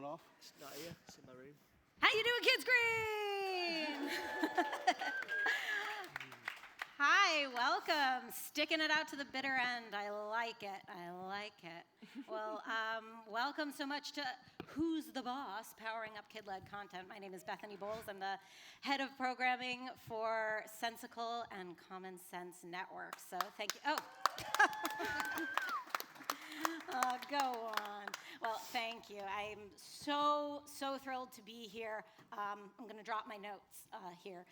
off? It's not here. It's in my room. How you doing, Kids Green? Hi, welcome. Sticking it out to the bitter end. I like it. I like it. Well, welcome so much to Who's the Boss? Powering Up Kid-Led Content. My name is Bethany Bowles. I'm the head of programming for Sensical and Common Sense Network. So thank you. Go on. Well, thank you. I'm so thrilled to be here. I'm going to drop my notes here.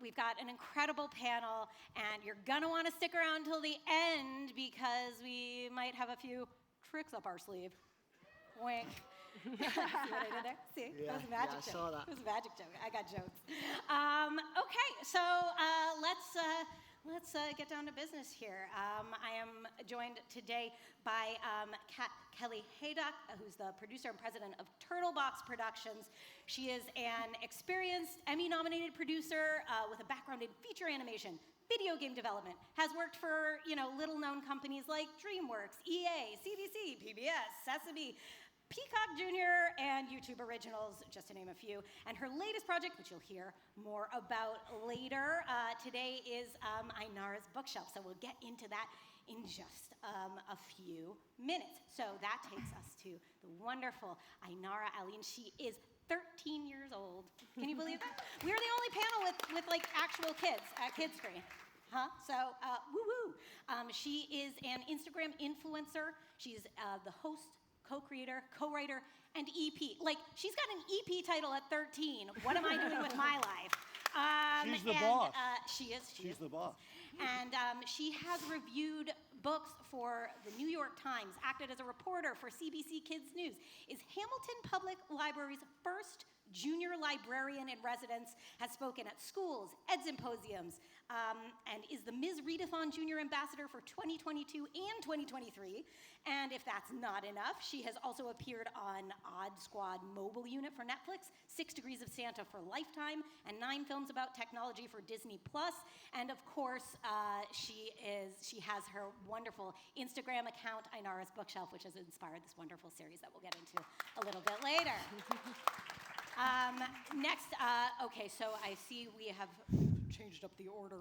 We've got an incredible panel, and you're going to want to stick around till the end because we might have a few tricks up our sleeve. Wink. See what I did there? See? Yeah, That was a magic joke. I saw that. It was a magic joke. I got jokes. Okay, so let's get down to business here. I am joined today by Kelly Haydock, who's the producer and president of Turtlebox Productions. She is an experienced Emmy-nominated producer with a background in feature animation, video game development, has worked for little-known companies like DreamWorks, EA, CBC, PBS, Sesame, Peacock Jr., and YouTube Originals, just to name a few. And her latest project, which you'll hear more about later, today is Ainara's Bookshelf. So we'll get into that in just a few minutes. So that takes us to the wonderful Ainara Aline. She is 13 years old. Can you believe that? We're the only panel with like actual kids at Kids Screen. So, woo-woo. She is an Instagram influencer. She's the host, co-creator, co-writer, and EP. Like, she's got an EP title at 13. What am I doing with my life? She's the boss. She is. She's the boss. And she has reviewed books for the New York Times, acted as a reporter for CBC Kids News, is Hamilton Public Library's first junior librarian in residence, has spoken at schools, ed symposiums, and is the Ms. Readathon Junior Ambassador for 2022 and 2023. And if that's not enough, she has also appeared on Odd Squad Mobile Unit for Netflix, 6 Degrees of Santa for Lifetime, and 9 films about technology for Disney+. And of course, she has her wonderful Instagram account, Ainara's Bookshelf, which has inspired this wonderful series that we'll get into a little bit later. Next, okay, so I see we have changed up the order.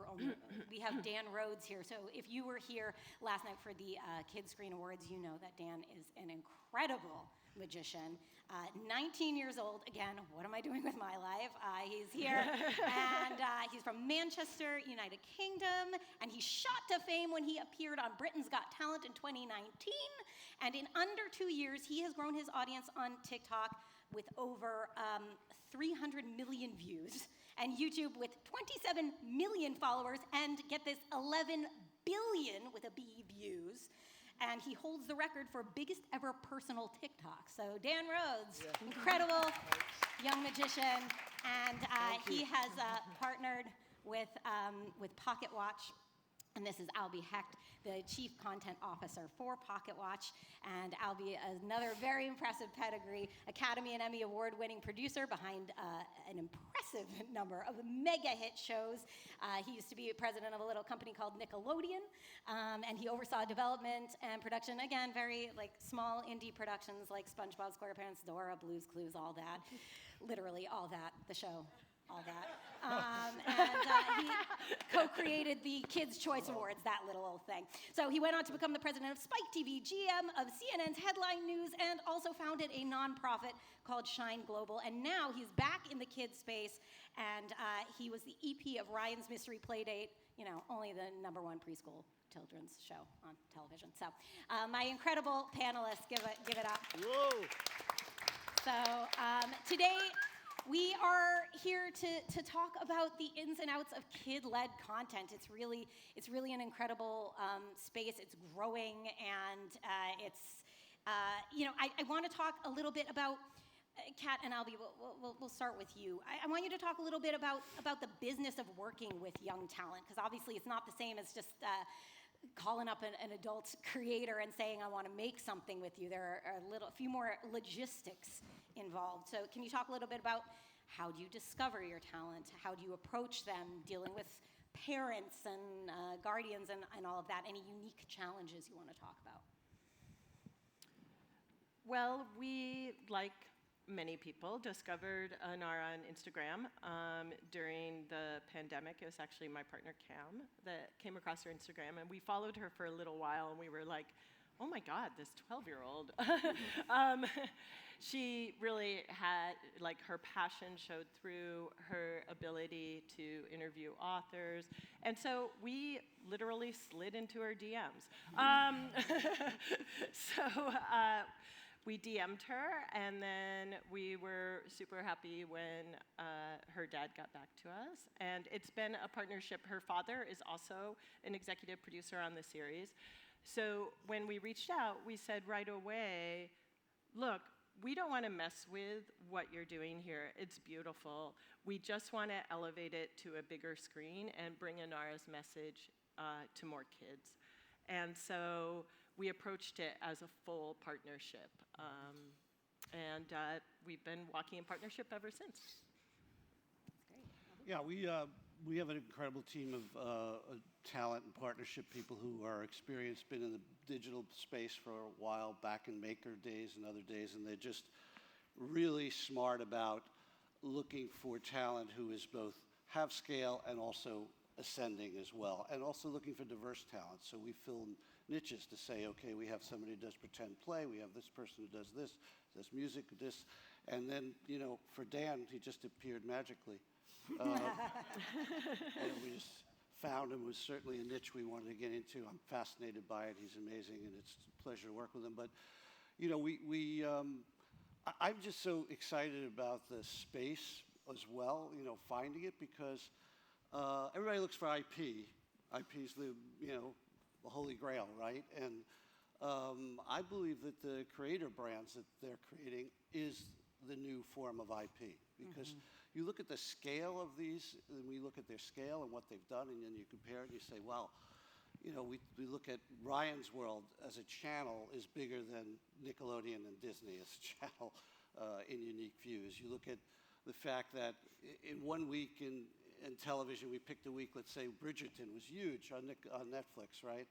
We have Dan Rhodes here. So if you were here last night for the Kids Screen Awards, you know that Dan is an incredible magician. 19 years old. Again, what am I doing with my life? He's here, and he's from Manchester, United Kingdom, and he shot to fame when he appeared on Britain's Got Talent in 2019. And in under 2 years, he has grown his audience on TikTok with over 300 million views, and YouTube with 27 million followers, and get this, 11 billion with a B views. And he holds the record for biggest ever personal TikTok. So Dan Rhodes, incredible young magician, and he has partnered with Pocket Watch. And this is Albie Hecht, the Chief Content Officer for Pocket Watch. And Albie, another very impressive pedigree, Academy and Emmy Award-winning producer behind an impressive number of mega hit shows. He used to be president of a little company called Nickelodeon, and he oversaw development and production, again, very like small indie productions like SpongeBob SquarePants, Dora, Blue's Clues, all that. Literally all that, the show. All that. And he co-created the Kids' Choice Awards, that little old thing. So he went on to become the president of Spike TV, GM of CNN's Headline News, and also founded a nonprofit called Shine Global. And now he's back in the kids space, and he was the EP of Ryan's Mystery Playdate, only the #1 preschool children's show on television. So my incredible panelists, give it up. Whoa! So today, we are here to talk about the ins and outs of kid-led content. It's really an incredible space. It's growing, and I want to talk a little bit about Kat and Albie. We'll start with you. I want you to talk a little bit about the business of working with young talent, because obviously it's not the same as just calling up an adult creator and saying, I want to make something with you. There are a few more logistics involved. So can you talk a little bit about how do you discover your talent? How do you approach them, dealing with parents and guardians and all of that? Any unique challenges you want to talk about? Well, we, like many people, discovered Anara on Instagram during the pandemic. It was actually my partner, Cam, that came across her Instagram, and we followed her for a little while, and we were like, oh my God, this 12-year-old. She really had, like, her passion showed through her ability to interview authors. And so we literally slid into her DMs. We DM'd her, and then we were super happy when her dad got back to us. And it's been a partnership. Her father is also an executive producer on the series. So when we reached out, we said right away, look, we don't want to mess with what you're doing here. It's beautiful. We just want to elevate it to a bigger screen and bring Anara's message to more kids. And so we approached it as a full partnership. And we've been walking in partnership ever since. Yeah, we have an incredible team of talent and partnership people who are experienced, been in the digital space for a while, back in Maker days and other days, and they're just really smart about looking for talent who is both have scale and also ascending as well, and also looking for diverse talent. So we fill niches to say, okay, we have somebody who does pretend play, we have this person who does this, does music, this, and then, you know, for Dan, he just appeared magically. And we just found him. It was certainly a niche we wanted to get into. I'm fascinated by it. He's amazing, and it's a pleasure to work with him. But, you know, I'm just so excited about the space as well, you know, finding it, because everybody looks for IP. IP is the, you know, the holy grail, right? And I believe that the creator brands that they're creating is the new form of IP, because you look at the scale of these, and we look at their scale and what they've done, and then you compare it and you say, wow, you know, we look at Ryan's World as a channel is bigger than Nickelodeon and Disney as a channel in unique views. You look at the fact that in 1 week in television, we picked a week, let's say Bridgerton was huge on Netflix, right?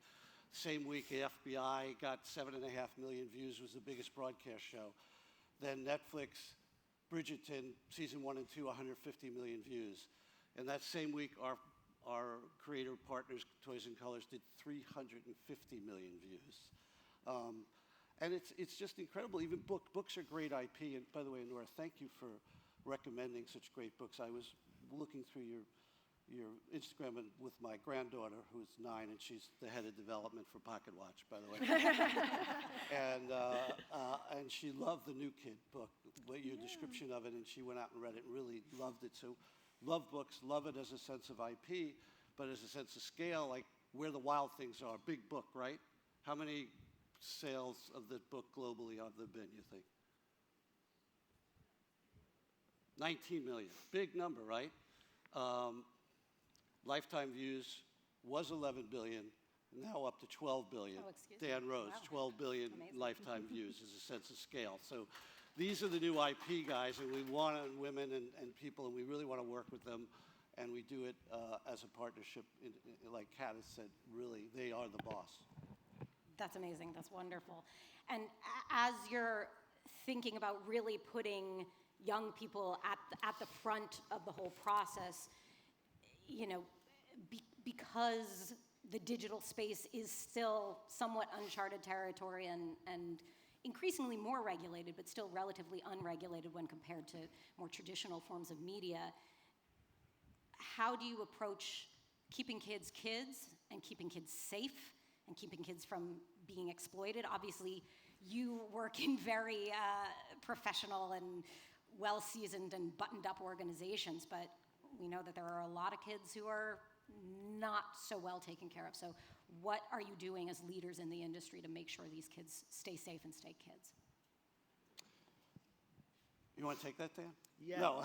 Same week, the FBI got 7.5 million views, was the biggest broadcast show. Then Netflix, Bridgerton, season 1 and 2, 150 million views. And that same week, our creator partners, Toys and Colors, did 350 million views. And it's just incredible. Even books are great IP. And by the way, Nora, thank you for recommending such great books. I was looking through your Instagram with my granddaughter, who's 9, and she's the head of development for Pocket Watch, by the way. And she loved the New Kid book, your description of it, and she went out and read it and really loved it. So love books, love it as a sense of IP, but as a sense of scale, like Where the Wild Things Are, big book, right? How many sales of the book globally have there been, you think? 19 million, big number, right? Lifetime views was 11 billion, now up to 12 billion. Oh, excuse me. Dan Rose, Wow. 12 billion Amazing. lifetime views is a sense of scale. So these are the new IP guys, and we want women and people, and we really want to work with them, and we do it as a partnership. Like Kat has said, really, they are the boss. That's amazing. That's wonderful. And as you're thinking about really putting young people at the front of the whole process, you know, because the digital space is still somewhat uncharted territory and increasingly more regulated, but still relatively unregulated when compared to more traditional forms of media, how do you approach keeping kids kids and keeping kids safe and keeping kids from being exploited? Obviously, you work in very professional and well-seasoned and buttoned-up organizations, but we know that there are a lot of kids who are not so well taken care of. So what are you doing as leaders in the industry to make sure these kids stay safe and stay kids? You want to take that, Dan? Yeah. No.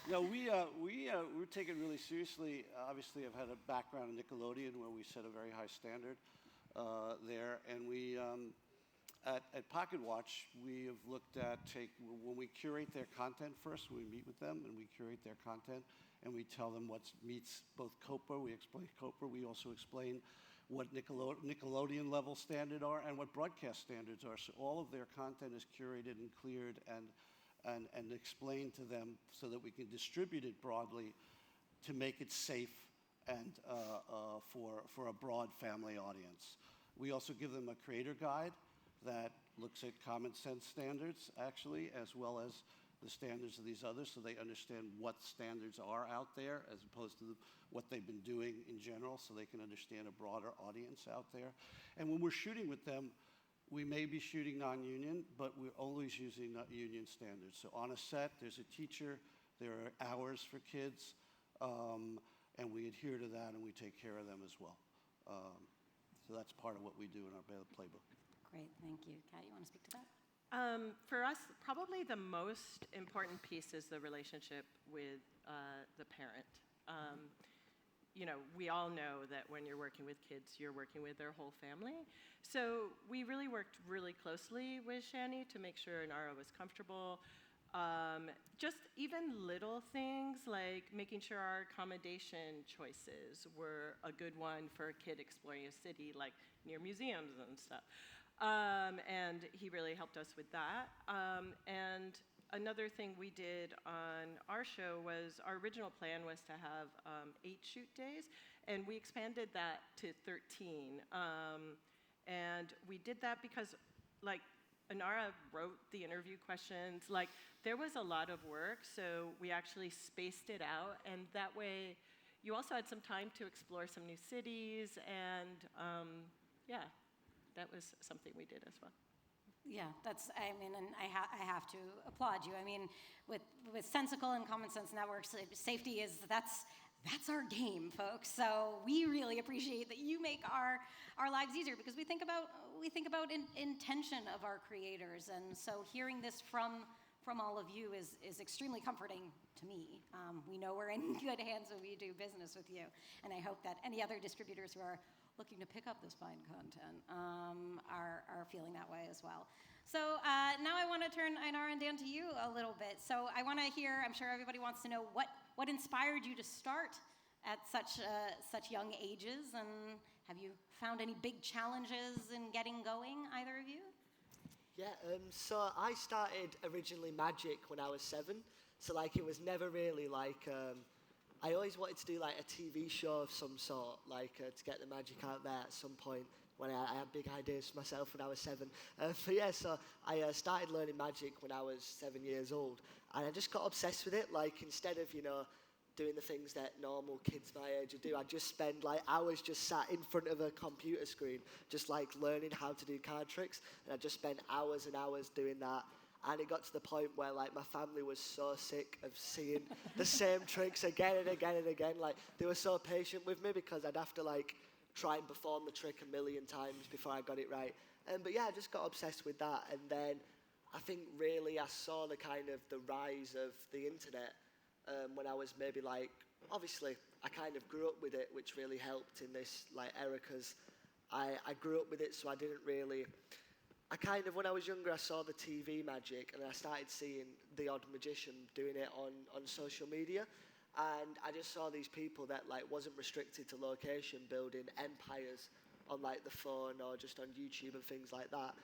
No, we're taking it really seriously. Obviously, I've had a background in Nickelodeon where we set a very high standard there, and we at Pocket Watch, we have looked at when we curate their content first, we meet with them and we curate their content and we tell them what meets both COPPA, we explain COPPA, we also explain what Nickelodeon level standard are and what broadcast standards are. So all of their content is curated and cleared and explained to them so that we can distribute it broadly to make it safe and for a broad family audience. We also give them a creator guide that looks at common sense standards, actually, as well as the standards of these others, so they understand what standards are out there as opposed to what they've been doing in general, so they can understand a broader audience out there. And when we're shooting with them, we may be shooting non-union, but we're always using union standards. So on a set, there's a teacher, there are hours for kids, and we adhere to that and we take care of them as well. So that's part of what we do in our playbook. Great, thank you. Kat, you want to speak to that? For us, probably the most important piece is the relationship with the parent. You know, we all know that when you're working with kids, you're working with their whole family. So we really worked really closely with Shani to make sure Inara was comfortable. Just even little things like making sure our accommodation choices were a good one for a kid exploring a city, like near museums and stuff. And he really helped us with that. And another thing we did on our show was our original plan was to have 8 shoot days, and we expanded that to 13. And we did that because, like, Inara wrote the interview questions. Like, there was a lot of work, so we actually spaced it out, and that way you also had some time to explore some new cities, and yeah, that was something we did as well. Yeah, that's, I mean, and I have to applaud you. I mean, with Sensical and Common Sense Networks, safety is, that's our game, folks. So we really appreciate that you make our lives easier, because we think about intention of our creators, and so hearing this from all of you is extremely comforting to me. We know we're in good hands when we do business with you, and I hope that any other distributors who are looking to pick up this fine content are feeling that way as well. So now I want to turn Inara and Dan to you a little bit. So I want to hear, I'm sure everybody wants to know what inspired you to start at such young ages, and have you found any big challenges in getting going, either of you? Yeah, so I started originally Magic when I was 7, so like it was never really like, I always wanted to do like a TV show of some sort, like to get the magic out there at some point when I had big ideas for myself when I was 7. But yeah, so I started learning Magic when I was 7 years old, and I just got obsessed with it. Like, instead of, you know, doing the things that normal kids my age would do, I just spend like hours just sat in front of a computer screen, just like learning how to do card tricks, and I just spent hours and hours doing that. And it got to the point where like my family was so sick of seeing the same tricks again and again and again. Like, they were so patient with me because I'd have to like try and perform the trick a million times before I got it right. But yeah, I just got obsessed with that. And then I think really I saw the kind of the rise of the internet when I was maybe like, obviously I kind of grew up with it, which really helped in this like era, because I grew up with it, so I didn't really, I kind of, when I was younger, I saw the TV magic, and I started seeing the odd magician doing it on social media, and I just saw these people that like wasn't restricted to location, building empires on like the phone or just on YouTube and things like that.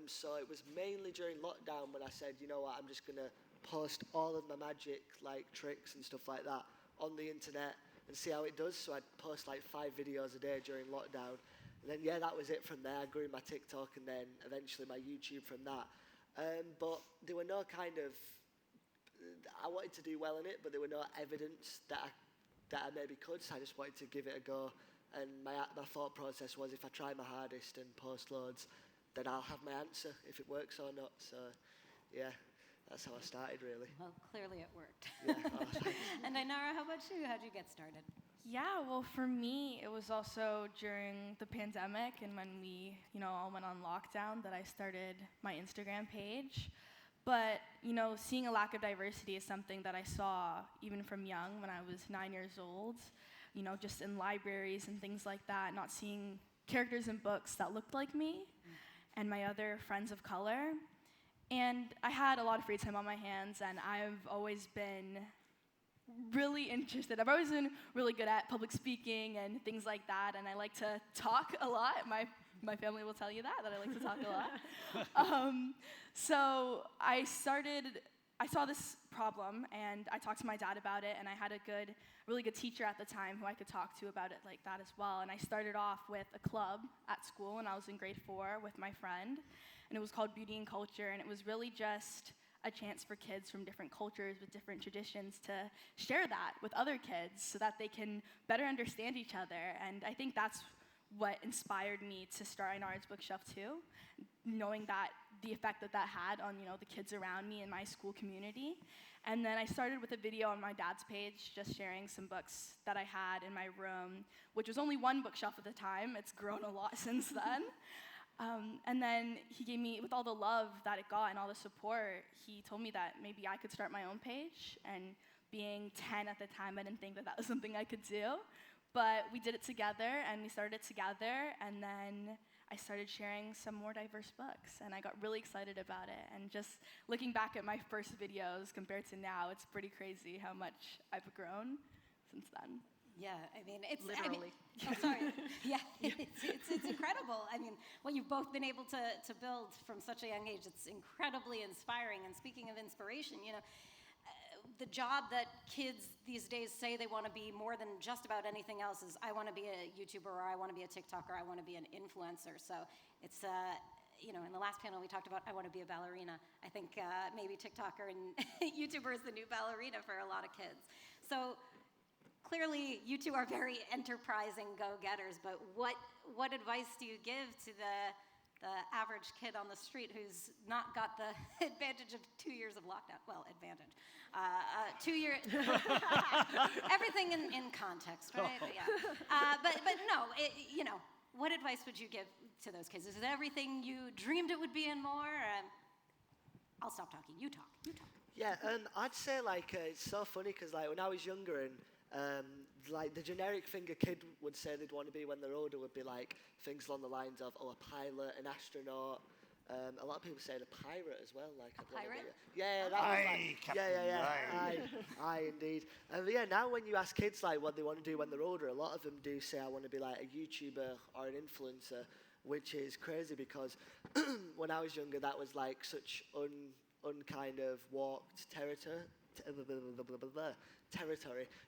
So it was mainly during lockdown when I said, you know what, I'm just gonna post all of my magic like tricks and stuff like that on the internet and see how it does. So I'd post like 5 videos a day during lockdown. And then, yeah, that was it from there. I grew my TikTok and then eventually my YouTube from that. But there were no kind of, I wanted to do well in it, but there were no evidence that I maybe could, so I just wanted to give it a go. And my thought process was, if I try my hardest and post loads, then I'll have my answer if it works or not. So, yeah, that's how I started, really. Well, clearly it worked. Yeah. And Inara, how about you? How'd you get started? Yeah, well, for me, it was also during the pandemic and when we, all went on lockdown that I started my Instagram page. But, seeing a lack of diversity is something that I saw even from young, when I was 9 years old, just in libraries and things like that, not seeing characters in books that looked like me and my other friends of color. And I had a lot of free time on my hands, and I've always been really interested. I've always been really good at public speaking and things like that, and I like to talk a lot. My family will tell you that I like to talk a lot. So I saw this problem, and I talked to my dad about it, and I had a really good teacher at the time who I could talk to about it like that as well. And I started off with a club at school when I was in grade 4 with my friend, and it was called Beauty and Culture, and it was really just a chance for kids from different cultures with different traditions to share that with other kids so that they can better understand each other. And I think that's what inspired me to start Ainara's Bookshelf too, knowing that the effect that had on the kids around me in my school community. And then I started with a video on my dad's page, just sharing some books that I had in my room, which was only one bookshelf at the time. It's grown a lot since then. And then he gave me, with all the love that it got and all the support, he told me that maybe I could start my own page. And being 10 at the time, I didn't think that was something I could do. But we did it together, and we started it together, and then I started sharing some more diverse books, and I got really excited about it. And just looking back at my first videos compared to now, it's pretty crazy how much I've grown since then. Yeah, I mean, it's Literally. I'm sorry. Yeah, it's incredible. I mean, what you've both been able to build from such a young age, it's incredibly inspiring. And speaking of inspiration, the job that kids these days say they want to be more than just about anything else is, I want to be a YouTuber, or I want to be a TikToker, I want to be an influencer. So it's, in the last panel we talked about, I want to be a ballerina. I think maybe TikToker and YouTuber is the new ballerina for a lot of kids. So clearly you two are very enterprising go-getters, but what advice do you give to the average kid on the street who's not got the advantage of 2 years of lockdown? Well, advantage. 2 years. Everything in context, right? But, yeah. But no, what advice would you give to those kids? Is it everything you dreamed it would be and more? I'll stop talking. You talk. Yeah, and I'd say it's so funny because when I was younger and the generic thing a kid would say they'd want to be when they're older would be things along the lines of a pilot, an astronaut. A lot of people say a pirate as well. Pirate? Yeah, that was aye, indeed. Yeah, now when you ask kids what they want to do when they're older, a lot of them do say I want to be a YouTuber or an influencer, which is crazy because when I was younger, that was such unkind of walked territory,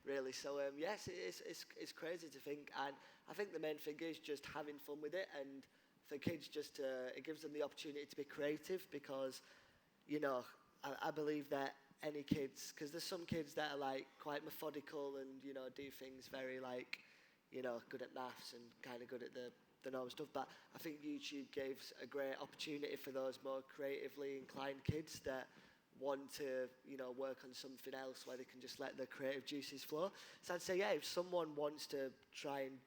really. So yes, it's crazy to think, and I think the main thing is just having fun with it, and for kids it gives them the opportunity to be creative because, I believe that any kids, because there's some kids that are quite methodical and do things very good at maths and kind of good at the normal stuff, but I think YouTube gives a great opportunity for those more creatively inclined kids that want to, work on something else where they can just let their creative juices flow. So I'd say, yeah, if someone wants to try and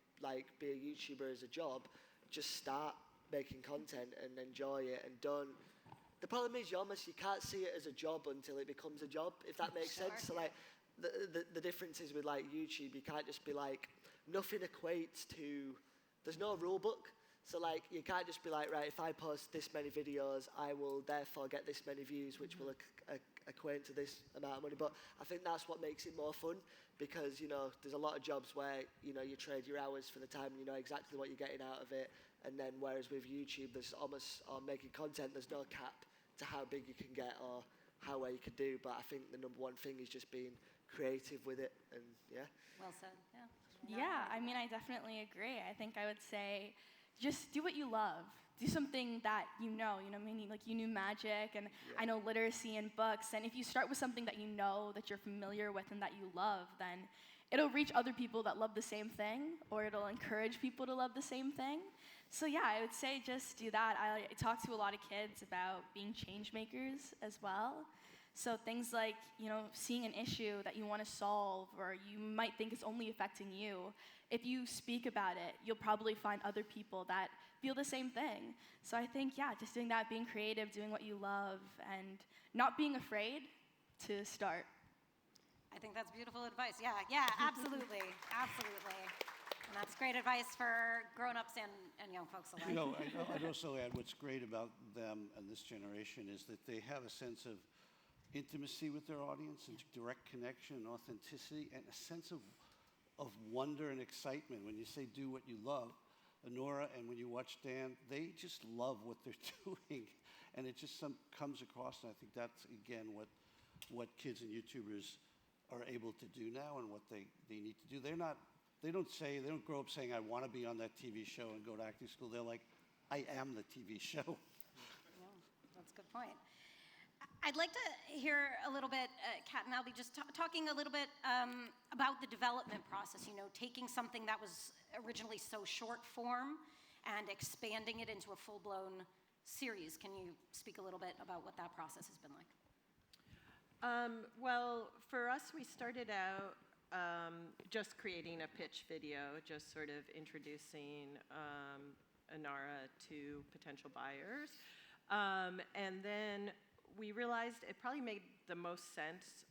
be a YouTuber as a job, just start making content and enjoy it, and don't. The problem is you can't see it as a job until it becomes a job, if that makes sense. So the difference is with YouTube, you can't just be nothing equates to. There's no rule book. So you can't just be right, if I post this many videos, I will therefore get this many views, which will equate to this amount of money. But I think that's what makes it more fun, because there's a lot of jobs where you trade your hours for the time, and you know exactly what you're getting out of it. And then whereas with YouTube, there's or making content, there's no cap to how big you can get or how well you can do. But I think the number one thing is just being creative with it, and yeah. Well said. Yeah. Yeah, I mean, I definitely agree. I think I would say just do what you love. Do something that you know meaning you knew magic, and I know literacy and books, and if you start with something that you know, that you're familiar with, and that you love, then it'll reach other people that love the same thing, or it'll encourage people to love the same thing. So yeah, I would say just do that. I talk to a lot of kids about being change makers as well. So things like, seeing an issue that you want to solve, or you might think is only affecting you, if you speak about it, you'll probably find other people that feel the same thing. So I think, just doing that, being creative, doing what you love, and not being afraid to start. I think that's beautiful advice. Yeah, absolutely. Absolutely. And that's great advice for grown-ups and young folks alike. I'd also add what's great about them and this generation is that they have a sense of intimacy with their audience and direct connection and authenticity and a sense of wonder and excitement. When you say do what you love, Honora, and when you watch Dan, they just love what they're doing. And it just comes across, and I think that's, again, what kids and YouTubers are able to do now and what they need to do. They don't grow up saying, I want to be on that TV show and go to acting school. They're like, I am the TV show. Yeah, that's a good point. I'd like to hear a little bit, Kat and Albie, just talking a little bit about the development process, taking something that was originally so short form and expanding it into a full-blown series. Can you speak a little bit about what that process has been like? Well, for us, we started out just creating a pitch video, just sort of introducing Inara to potential buyers. And then we realized it probably made the most sense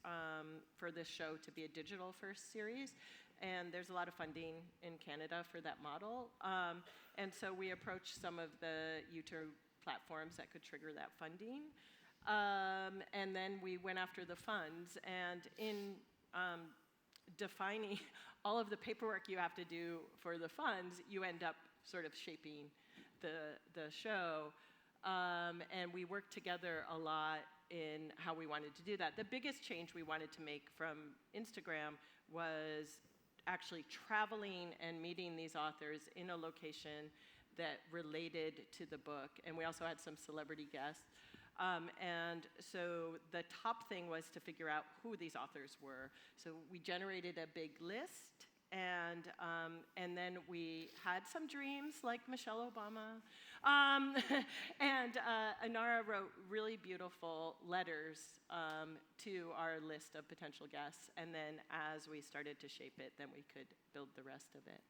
for this show to be a digital first series. And there's a lot of funding in Canada for that model. And so we approached some of the YouTube platforms that could trigger that funding. And then we went after the funds. And in defining all of the paperwork you have to do for the funds, you end up sort of shaping the show. And we worked together a lot in how we wanted to do that. The biggest change we wanted to make from Instagram was actually traveling and meeting these authors in a location that related to the book. And we also had some celebrity guests. And so the top thing was to figure out who these authors were. So we generated a big list, and then we had some dreams, like Michelle Obama. And Inara wrote really beautiful letters to our list of potential guests. And then as we started to shape it, then we could build the rest of it.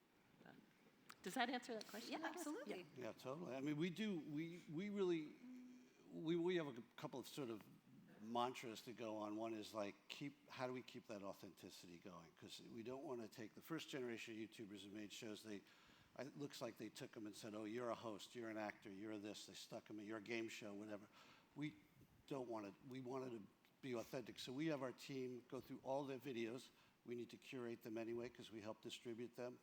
Does that answer that question? Yeah, absolutely. Yeah, totally. I mean, we have a couple of sort of mantras to go on. One is like, how do we keep that authenticity going? Because we don't want to take the first generation of YouTubers who made shows. It looks like they took them and said, oh, you're a host, you're an actor, you're this. They stuck them in your game show, whatever. We don't want it. We wanted to be authentic. So we have our team go through all their videos. We need to curate them anyway because we help distribute them.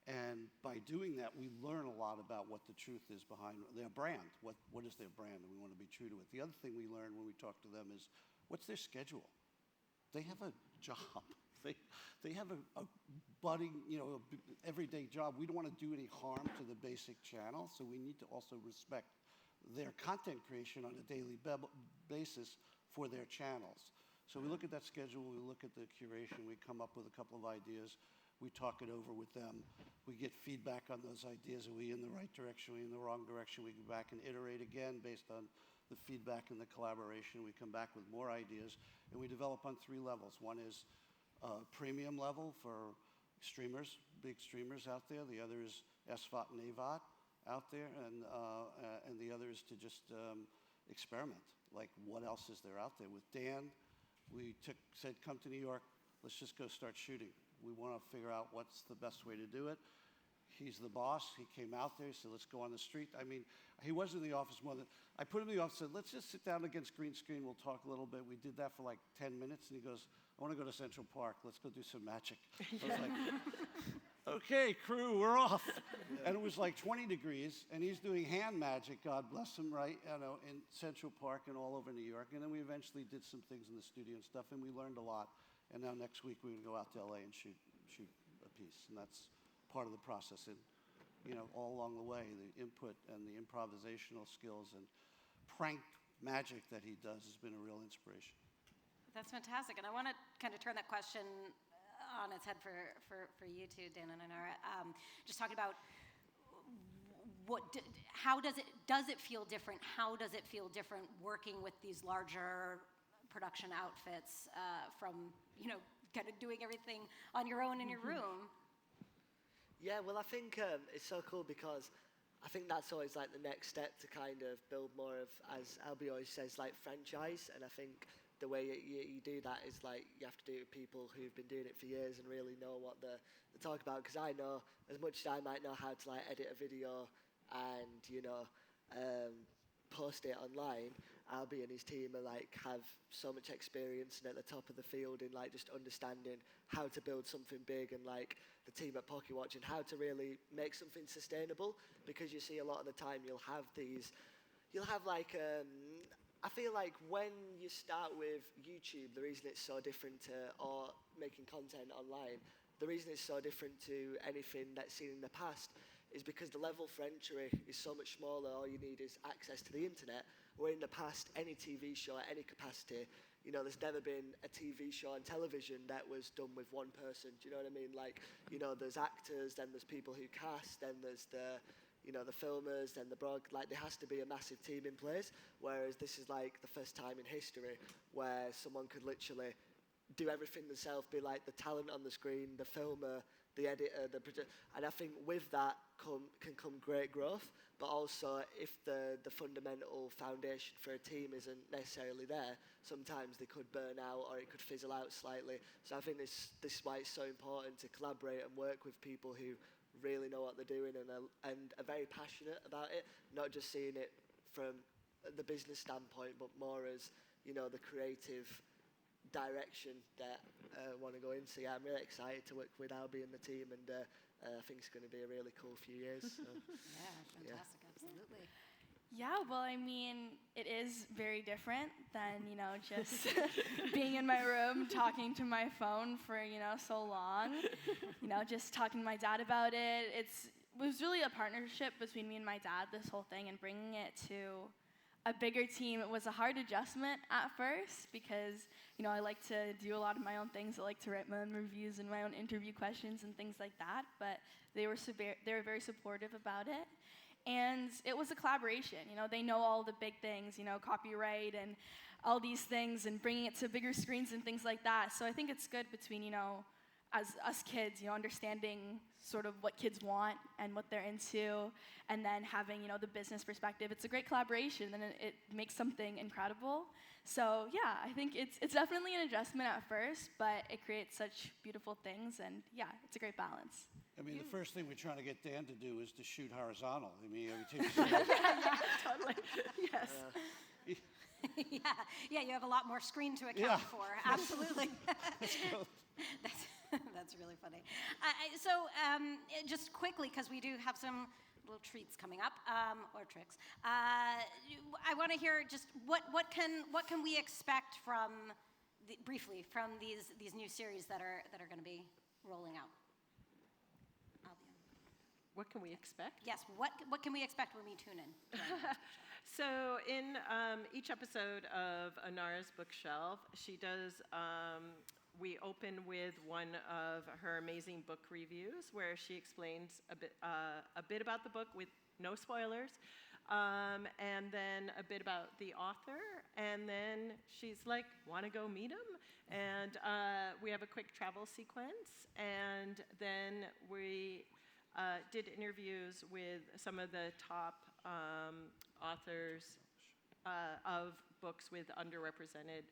And by doing that, we learn a lot about what the truth is behind their brand. What is their brand? And we want to be true to it. The other thing we learn when we talk to them is, what's their schedule? They have a job. They have a budding, everyday job. We don't want to do any harm to the basic channel, so we need to also respect their content creation on a daily basis for their channels. So we look at that schedule, we look at the curation, we come up with a couple of ideas. We talk it over with them. We get feedback on those ideas. Are we in the right direction? Are we in the wrong direction? We go back and iterate again based on the feedback and the collaboration. We come back with more ideas, and we develop on 3 levels. One is premium level for streamers, big streamers out there. The other is SVOD and AVOD out there, and the other is to just experiment. Like, what else is there out there? With Dan, we said, come to New York. Let's just go start shooting. We want to figure out what's the best way to do it. He's the boss. He came out there. He said, let's go on the street. I mean, he was in the office more than... I put him in the office and said, let's just sit down against green screen. We'll talk a little bit. We did that for like 10 minutes. And he goes, I want to go to Central Park. Let's go do some magic. I was like, okay, crew, we're off. And it was like 20 degrees. And he's doing hand magic, God bless him, right? In Central Park and all over New York. And then we eventually did some things in the studio and stuff. And we learned a lot. And now next week we're going to go out to LA and shoot a piece, and that's part of the process. And all along the way, the input and the improvisational skills and prank magic that he does has been a real inspiration. That's fantastic, and I want to kind of turn that question on its head for you two, Dan and Inara. Just talking about how does it feel different? How does it feel different working with these larger production outfits from kind of doing everything on your own in your room? Yeah, well, I think it's so cool because I think that's always like the next step to kind of build more of, as Albie always says, like franchise. And I think the way you do that is like you have to do it with people who've been doing it for years and really know what they're talking about. Because I know, as much as I might know how to like edit a video and post it online, Albie and his team are like have so much experience and at the top of the field in like just understanding how to build something big, and like the team at Pocket Watch and how to really make something sustainable, because you see a lot of the time you'll have like I feel like when you start with YouTube, the reason it's so different to, or making content online, the reason it's so different to anything that's seen in the past is because the level for entry is so much smaller. All you need is access to the internet. Where in the past, any TV show at any capacity, you know, there's never been a TV show on television that was done with one person. Do you know what I mean? Like, you know, there's actors, then there's people who cast, then there's the filmers, then like there has to be a massive team in place. Whereas this is like the first time in history where someone could literally do everything themselves, be like the talent on the screen, the filmer, the editor, the producer. And I think with that can come great growth. But also, if the fundamental foundation for a team isn't necessarily there, sometimes they could burn out or it could fizzle out slightly. So I think this is why it's so important to collaborate and work with people who really know what they're doing and are very passionate about it, not just seeing it from the business standpoint, but more as, you know, the creative direction that I want to go into. Yeah, I'm really excited to work with Albie and the team, and I think it's going to be a really cool few years. So. Yeah, fantastic, absolutely. Yeah, well, I mean, it is very different than, you know, just being in my room talking to my phone for, you know, so long. You know, just talking to my dad about it. It was really a partnership between me and my dad, this whole thing, and bringing it to a bigger team. It was a hard adjustment at first because, you know, I like to do a lot of my own things. I like to write my own reviews and my own interview questions and things like that. But they were very supportive about it. And it was a collaboration. You know, they know all the big things, you know, copyright and all these things, and bringing it to bigger screens and things like that. So I think it's good between, you know, as us kids, you know, understanding sort of what kids want and what they're into, and then having, you know, the business perspective. It's a great collaboration, and it makes something incredible. So yeah, I think it's definitely an adjustment at first, but it creates such beautiful things, and yeah, it's a great balance. I mean, the first thing we're trying to get Dan to do is to shoot horizontal. I mean, every time Totally. Yes. Yeah, you have a lot more screen to account Yeah. for. Absolutely. That's really funny. Just quickly, because we do have some little treats coming up, or tricks. I want to hear just what can we expect from briefly from these new series that are going to be rolling out. What can we expect? Yes, what can we expect when we tune in? So in each episode of Anara's Bookshelf, she does, we open with one of her amazing book reviews where she explains a bit about the book with no spoilers, and then a bit about the author, and then she's like, want to go meet him? And we have a quick travel sequence, and then we did interviews with some of the top authors of books with underrepresented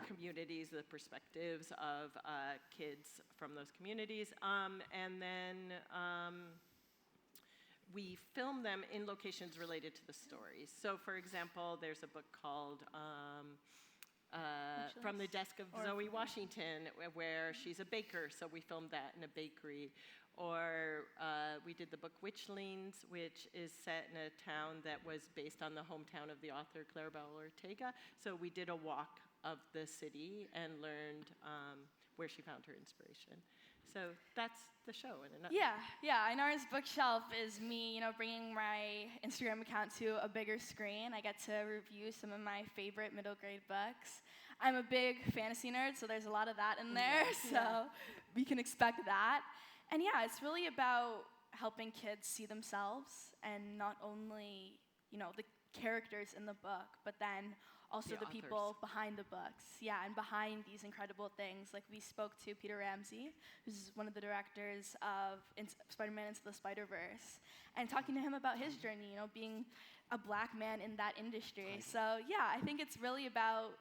communities, the perspectives of kids from those communities. And then we film them in locations related to the stories. So for example, there's a book called From the Desk of Zoe Washington, where she's a baker, so we filmed that in a bakery. Or we did the book Witchlings, which is set in a town that was based on the hometown of the author Claribel Ortega. So we did a walk of the city and learned where she found her inspiration. So that's the show in a nutshell. Yeah. Inara's Bookshelf is me, you know, bringing my Instagram account to a bigger screen. I get to review some of my favorite middle grade books. I'm a big fantasy nerd, so there's a lot of that in there. So we can expect that. And yeah, it's really about helping kids see themselves, and not only, you know, the characters in the book, but then also the people behind the books. Yeah, and behind these incredible things. Like we spoke to Peter Ramsey, who's one of the directors of Spider-Man Into the Spider-Verse, and talking to him about his journey, you know, being a black man in that industry. So yeah, I think it's really about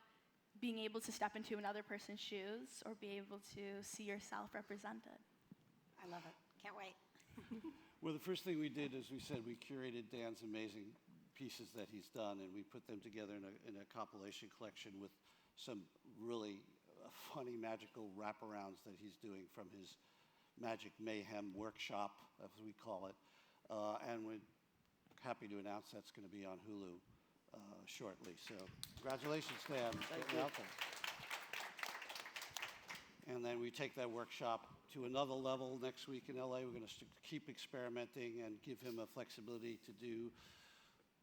being able to step into another person's shoes or be able to see yourself represented. I love it. Can't wait. Well, the first thing we did is we said we curated Dan's amazing pieces that he's done, and we put them together in a compilation collection with some really funny magical wraparounds that he's doing from his Magic Mayhem workshop, as we call it. And we're happy to announce that's going to be on Hulu shortly. So congratulations, Dan. Thank Getting you. out there. And then we take that workshop to another level next week in LA. We're going to keep experimenting and give him a flexibility to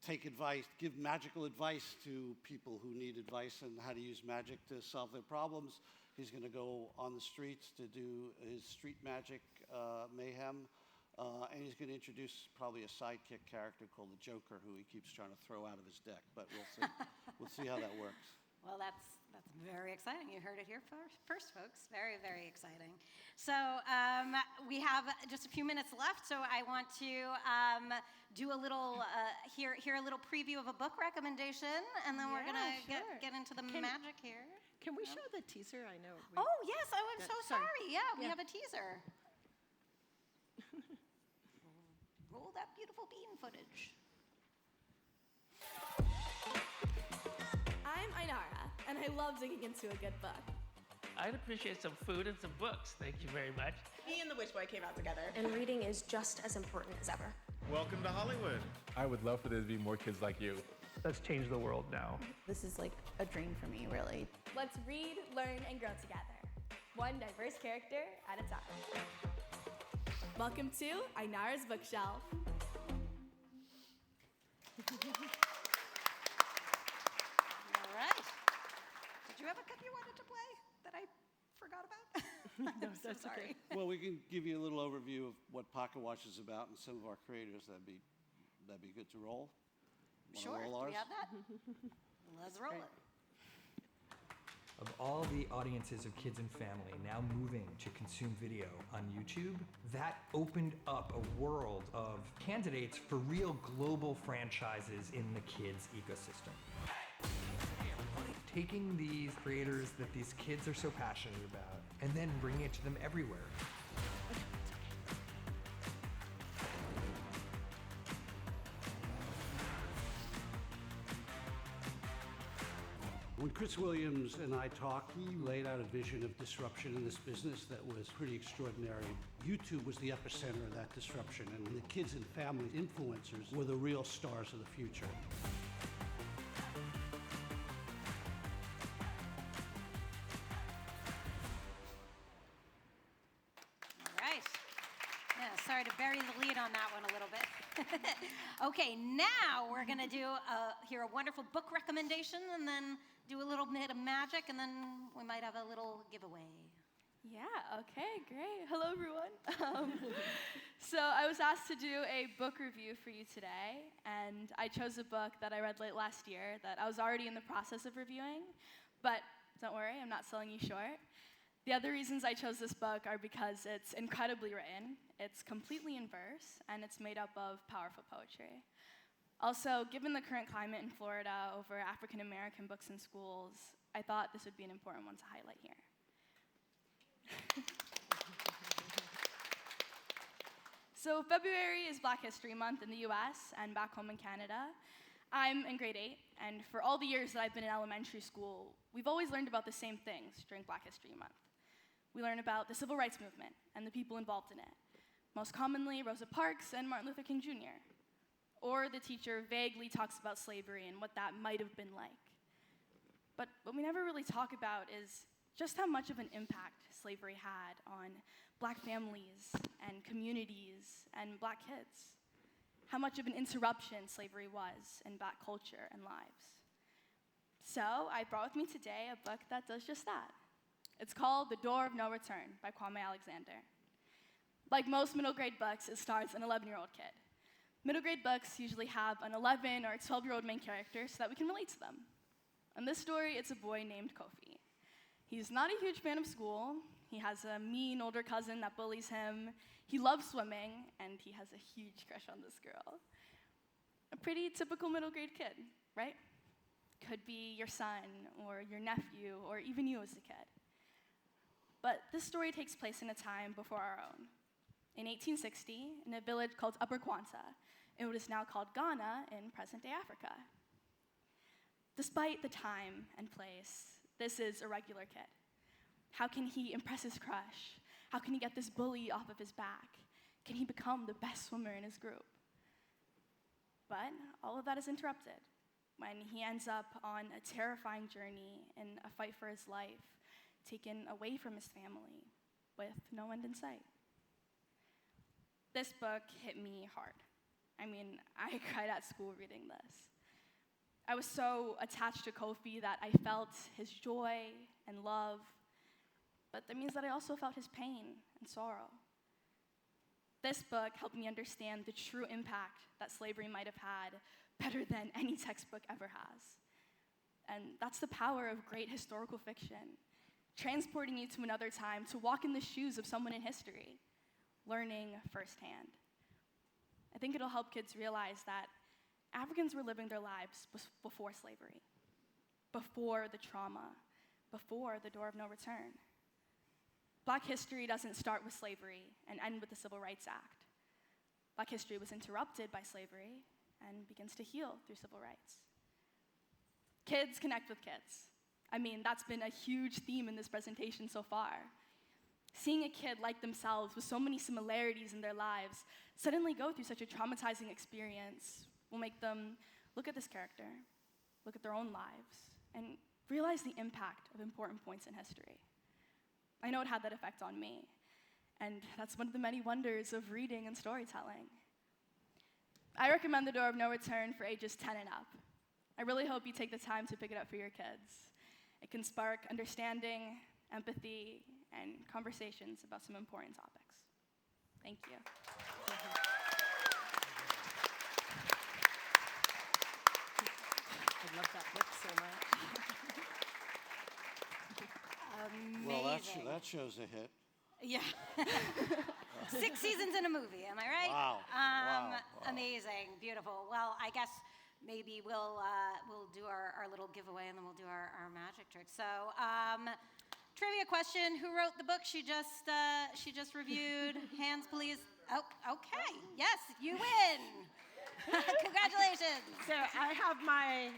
take advice, give magical advice to people who need advice on how to use magic to solve their problems. He's going to go on the streets to do his street magic mayhem. And he's going to introduce probably a sidekick character called the Joker, who he keeps trying to throw out of his deck. But we'll see. We'll see how that works. Well, that's very exciting. You heard it here first, folks. Very, very exciting. So we have just a few minutes left, so I want to do a little, hear a little preview of a book recommendation, and then we're Yeah, going to sure. get into the magic here. Can we show the teaser? I know. Oh, yes, I'm Yeah, so sorry. sorry. Yeah, we Yeah. have a teaser. Roll that beautiful bean footage. I'm Ainara, and I love digging into a good book. I'd appreciate some food and some books. Thank you very much. Me and the Witch Boy came out together. And reading is just as important as ever. Welcome to Hollywood. I would love for there to be more kids like you. Let's change the world now. This is like a dream for me, really. Let's read, learn, and grow together. One diverse character at a time. Welcome to Ainara's Bookshelf. All right. Did you have a clip you wanted to play that I forgot about? I'm so that's okay. sorry. Well, we can give you a little overview of what Pocket Watch is about and some of our creators. That'd be good to roll. Wanna Sure. roll Do ours? we have that? Let's roll it. Of all the audiences of kids and family now moving to consume video on YouTube, that opened up a world of candidates for real global franchises in the kids ecosystem. Taking these creators that these kids are so passionate about and then bringing it to them everywhere. When Chris Williams and I talked, he laid out a vision of disruption in this business that was pretty extraordinary. YouTube was the epicenter of that disruption, and the kids and family influencers were the real stars of the future. All right. Yeah, sorry to bury the lead on that one a little bit. Okay, now we're going to hear a wonderful book recommendation and then do a little bit of magic, and then we might have a little giveaway. Yeah, okay, great. Hello, everyone. So I was asked to do a book review for you today, and I chose a book that I read late last year that I was already in the process of reviewing, but don't worry, I'm not selling you short. The other reasons I chose this book are because it's incredibly written, it's completely in verse, and it's made up of powerful poetry. Also, given the current climate in Florida over African American books in schools, I thought this would be an important one to highlight here. So February is Black History Month in the US and back home in Canada. I'm in grade 8, and for all the years that I've been in elementary school, we've always learned about the same things during Black History Month. We learn about the Civil Rights Movement and the people involved in it, most commonly Rosa Parks and Martin Luther King Jr. Or the teacher vaguely talks about slavery and what that might have been like. But what we never really talk about is just how much of an impact slavery had on Black families and communities and Black kids. How much of an interruption slavery was in Black culture and lives. So I brought with me today a book that does just that. It's called The Door of No Return by Kwame Alexander. Like most middle grade books, it stars an 11-year-old kid. Middle grade books usually have an 11 or 12-year-old main character so that we can relate to them. In this story, it's a boy named Kofi. He's not a huge fan of school. He has a mean older cousin that bullies him. He loves swimming, and he has a huge crush on this girl. A pretty typical middle grade kid, right? Could be your son, or your nephew, or even you as a kid. But this story takes place in a time before our own. In 1860, in a village called Upper Quanta, in what is now called Ghana in present-day Africa. Despite the time and place, this is a regular kid. How can he impress his crush? How can he get this bully off of his back? Can he become the best swimmer in his group? But all of that is interrupted when he ends up on a terrifying journey in a fight for his life, taken away from his family, with no end in sight. This book hit me hard. I mean, I cried at school reading this. I was so attached to Kofi that I felt his joy and love, but that means that I also felt his pain and sorrow. This book helped me understand the true impact that slavery might have had better than any textbook ever has. And that's the power of great historical fiction, transporting you to another time, to walk in the shoes of someone in history, learning firsthand. I think it'll help kids realize that Africans were living their lives before slavery, before the trauma, before the door of no return. Black history doesn't start with slavery and end with the Civil Rights Act. Black history was interrupted by slavery and begins to heal through civil rights. Kids connect with kids. I mean, that's been a huge theme in this presentation so far. Seeing a kid like themselves with so many similarities in their lives suddenly go through such a traumatizing experience will make them look at this character, look at their own lives, and realize the impact of important points in history. I know it had that effect on me, and that's one of the many wonders of reading and storytelling. I recommend The Door of No Return for ages 10 and up. I really hope you take the time to pick it up for your kids. It can spark understanding, empathy, and conversations about some important topics. Thank you. I love that book so much. Amazing. Well, that shows a hit. Yeah. 6 seasons in a movie, am I right? Wow. Wow. Amazing, beautiful. Well, I guess maybe we'll do our little giveaway and then we'll do our magic trick. So, trivia question: who wrote the book she just reviewed? Hands, please. Oh, okay. Yes, you win. Congratulations. So I have my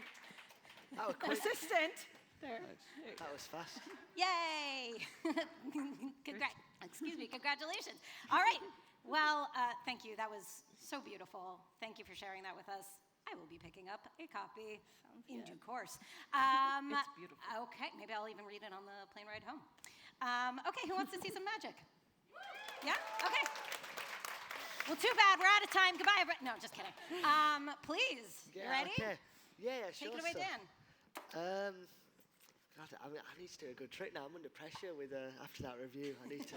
assistant. There. Nice. That was fast. Yay! Congratulations. All right. Well, thank you. That was so beautiful. Thank you for sharing that with us. I will be picking up a copy in due course. It's beautiful. Okay, maybe I'll even read it on the plane ride home. Okay, who wants to see some magic? Yeah? Okay. Well, too bad. We're out of time. Goodbye, everybody. No, just kidding. Please, you ready? Okay. Yeah, sure. Take it away, Dan. God, I need to do a good trick now. I'm under pressure with after that review. I need to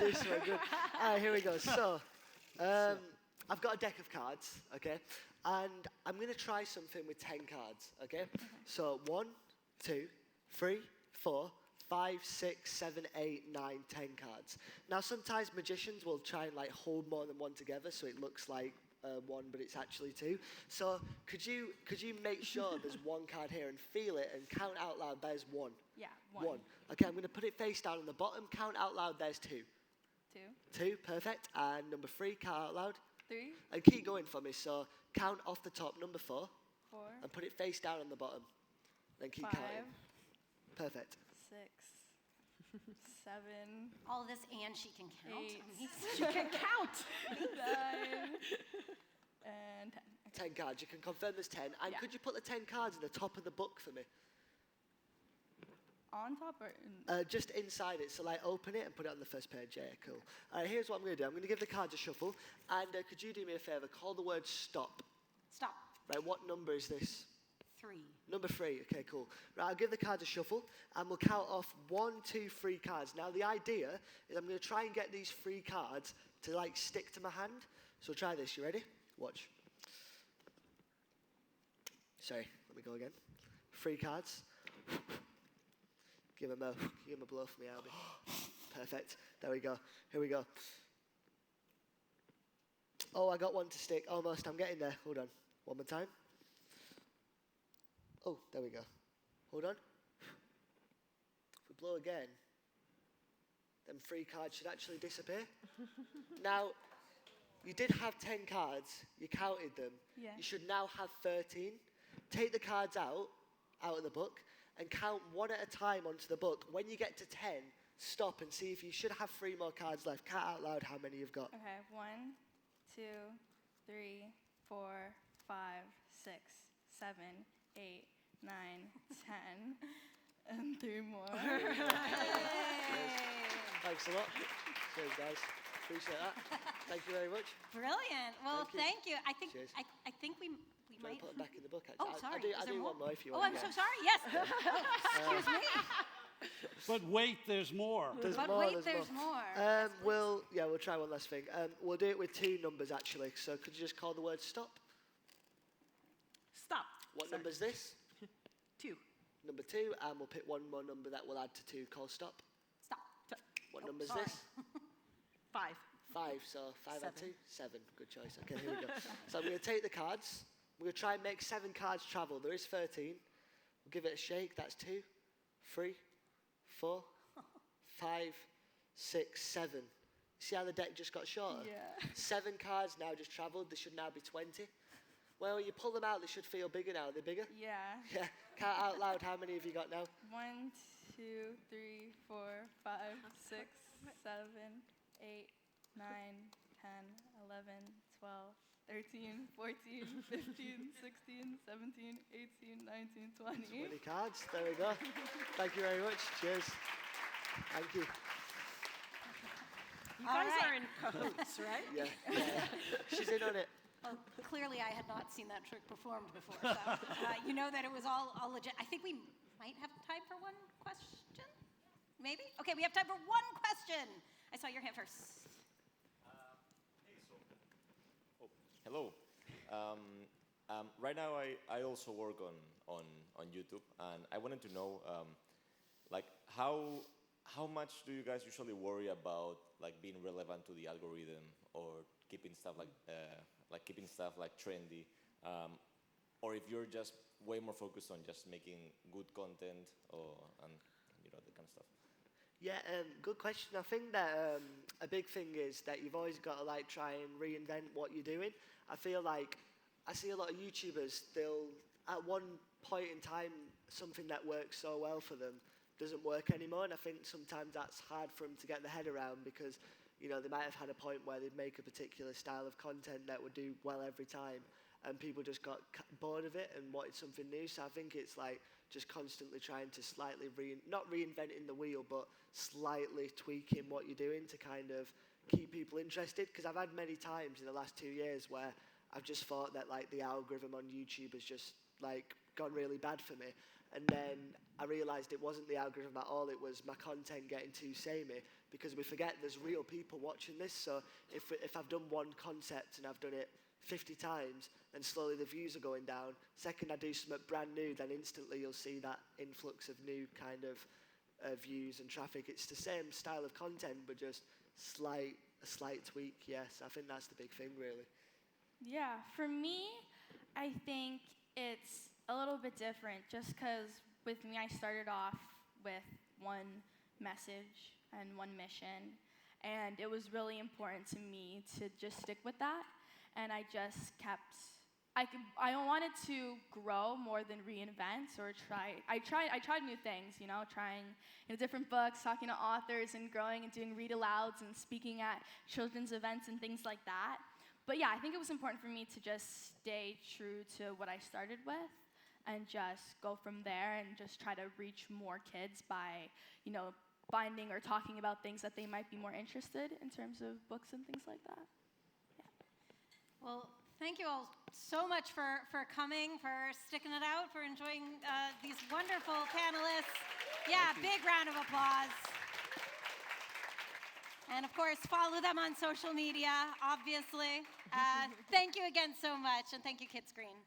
do something good. All right, here we go. So, I've got a deck of cards, okay? And I'm going to try something with 10 cards, okay? So 1, 2, 3, 4, 5, 6, 7, 8, 9, 10 cards. Now, sometimes magicians will try and like hold more than one together so it looks like one, but it's actually 2. So could you make sure there's one card here and feel it and count out loud, there's 1. Yeah, 1. Okay, I'm going to put it face down on the bottom, count out loud, there's 2. 2, perfect. And number 3, count out loud. 3. And keep going for me, so count off the top, number 4. 4. And put it face down on the bottom. Then keep 5. counting. Perfect. 6. 7. All this and she can count. 8. She can count. 9. And 10. 10 cards. You can confirm there's 10. And Yeah. could you put the 10 cards in the top of the book for me? On top or Just inside it. So like open it and put it on the first page. Yeah, cool. All right, here's what I'm going to do. I'm going to give the cards a shuffle. And could you do me a favor? Call the word stop. Stop. Right, what number is this? 3. Number 3. Okay, cool. Right, I'll give the cards a shuffle. And we'll count off 1, 2, 3 cards. Now, the idea is I'm going to try and get these 3 cards to like stick to my hand. So try this. You ready? Watch. Sorry, let me go again. 3 cards. Give him a blow for me, Albie. Perfect. There we go. Here we go. Oh, I got one to stick. Almost. I'm getting there. Hold on. One more time. Oh, there we go. Hold on. If we blow again, then 3 cards should actually disappear. Now, you did have 10 cards, you counted them. Yeah. You should now have 13. Take the cards out of the book, and count one at a time onto the book. When you get to 10, stop and see if you should have 3 more cards left. Count out loud how many you've got. Okay, 1, 2, 3, 4, 5, 6, 7, 8, 9, 10, and 3 more. Thanks a lot. Cheers, guys. Appreciate that. Thank you very much. Brilliant. Well, Thank you. thank you. I think Cheers. I think we might. Put it back in the book, actually. Oh, sorry. I Is there do more? one more if you Oh, want. I'm so sorry. Yes. Excuse me. But wait, there's more. There's But more, wait, there's more. we'll try one last thing. We'll do it with 2 numbers, actually. So could you just call the word stop? Stop. What Sorry. number is this? 2. Number 2, and we'll pick one more number that we'll add to 2 called stop. Stop. What Oh, number is sorry. this? 5. 5, so 5 add 2? 7. 7, good choice. Okay, here we go. So I'm going to take the cards. We're going to try and make 7 cards travel. There is 13. We'll give it a shake. That's 2, 3, 4, 5, 6, 7. See how the deck just got shorter? Yeah. 7 cards now just travelled. There should now be 20. Well, when you pull them out, they should feel bigger now. Are they bigger? Yeah. Yeah. Count out loud. How many have you got now? 1, 2, 3, 4, 5, 6, 7, 8, 9, 10, 11, 12, 13, 14, 15, 16, 17, 18, 19, 20. 20 cards. There we go. Thank you very much. Cheers. Thank you. You All guys right. are in cahoots, right? Yeah. She's in on it. Well, clearly I had not seen that trick performed before, so you know that it was all legit. I think we might have time for one question, maybe? Okay, we have time for one question. I saw your hand first. Hello. Right now, I also work on YouTube, and I wanted to know, like, how much do you guys usually worry about, like, being relevant to the algorithm or keeping stuff like trendy, or if you're just way more focused on just making good content and that kind of stuff. Yeah, good question. I think that a big thing is that you've always got to like try and reinvent what you're doing. I feel like I see a lot of YouTubers, they'll at one point in time something that works so well for them doesn't work anymore, and I think sometimes that's hard for them to get their head around because they might have had a point where they'd make a particular style of content that would do well every time, and people just got bored of it and wanted something new. So I think it's like just constantly trying to slightly not reinventing the wheel, but slightly tweaking what you're doing to kind of keep people interested. Because I've had many times in the last 2 years where I've just thought that like the algorithm on YouTube has just like gone really bad for me, and then I realised it wasn't the algorithm at all. It was my content getting too samey, because we forget there's real people watching this. So if I've done one concept and I've done it 50 times, then slowly the views are going down. Second I do something brand new, then instantly you'll see that influx of new kind of views and traffic. It's the same style of content, but just a slight tweak. Yes, I think that's the big thing, really. Yeah, for me, I think it's a little bit different just because with me, I started off with one message and one mission, and it was really important to me to just stick with that, and I just kept, I wanted to grow more than reinvent or I tried new things, trying different books, talking to authors and growing and doing read-alouds and speaking at children's events and things like that. But yeah, I think it was important for me to just stay true to what I started with and just go from there and just try to reach more kids by, finding or talking about things that they might be more interested in terms of books and things like that. Yeah. Well, thank you all so much for coming, for sticking it out, for enjoying these wonderful panelists. Yeah, big round of applause. And of course, follow them on social media, obviously. Thank you again so much, and thank you, Kidscreen.